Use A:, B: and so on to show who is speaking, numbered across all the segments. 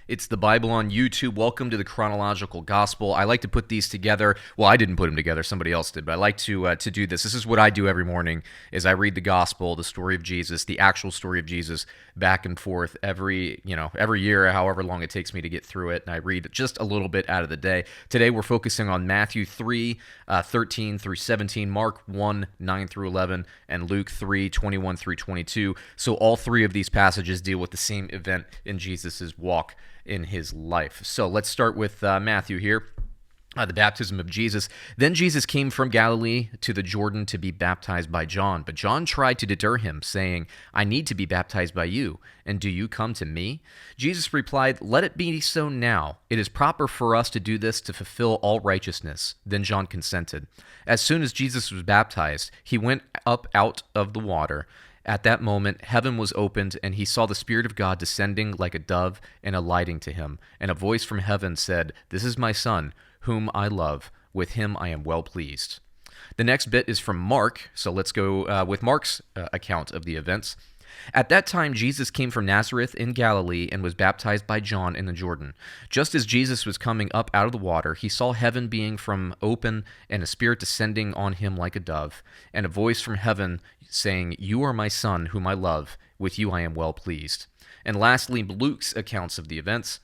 A: It's the Bible on YouTube. Welcome to the Chronological Gospel. I like to put these together. Well, I didn't put them together. Somebody else did. But I like to do this. This is what I do every morning is I read the Gospel, the story of Jesus, the actual story of Jesus, back and forth every year, however long it takes me to get through it. And I read just a little bit out of the day. Today, we're focusing on Matthew 3, 13 through 17, Mark 1, 9 through 11, and Luke 3, 21 through 22. So all three of these passages deal with the same event in Jesus' walk in his life. So let's start with Matthew here. The baptism of Jesus. Then Jesus came from Galilee to the Jordan to be baptized by John. But John tried to deter him, saying, I need to be baptized by you, and do you come to me? Jesus replied, Let it be so now. It is proper for us to do this to fulfill all righteousness. Then John consented. As soon as Jesus was baptized, he went up out of the water. At that moment, heaven was opened, and he saw the Spirit of God descending like a dove and alighting to him. And a voice from heaven said, This is my Son, whom I love. With him I am well pleased. The next bit is from Mark, so let's go with Mark's account of the events. At that time, Jesus came from Nazareth in Galilee and was baptized by John in the Jordan. Just as Jesus was coming up out of the water, he saw heaven being from open and a Spirit descending on him like a dove, and a voice from heaven saying, You are my Son, whom I love. With you I am well pleased. And lastly, Luke's accounts of the events.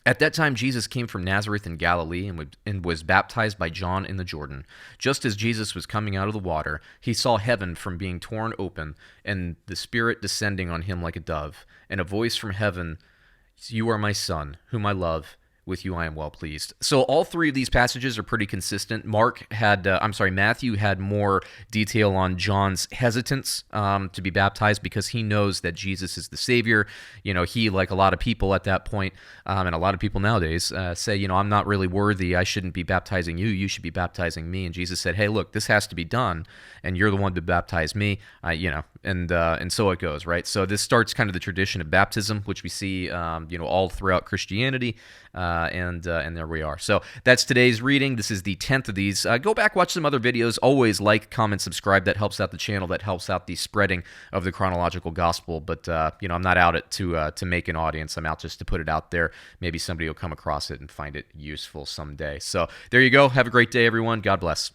A: At that time, Jesus came from Nazareth in Galilee and was baptized by John in the Jordan. Just as Jesus was coming out of the water, he saw heaven from being torn open, and the Spirit descending on him like a dove, and a voice from heaven, You are my Son, whom I love. With you I am well pleased. So all three of these passages are pretty consistent. Matthew had more detail on John's hesitance to be baptized because he knows that Jesus is the Savior. You know, he, like a lot of people at that point, and a lot of people nowadays, say, I'm not really worthy. I shouldn't be baptizing you. You should be baptizing me. And Jesus said, hey, look, this has to be done, and you're the one to baptize me. And so it goes, right? So this starts kind of the tradition of baptism, which we see, all throughout Christianity. And there we are. So that's today's reading. This is the 10th of these. Go back, watch some other videos. Always like, comment, subscribe. That helps out the channel. That helps out the spreading of the chronological gospel. But, I'm not out to make an audience. I'm out just to put it out there. Maybe somebody will come across it and find it useful someday. So there you go. Have a great day, everyone. God bless.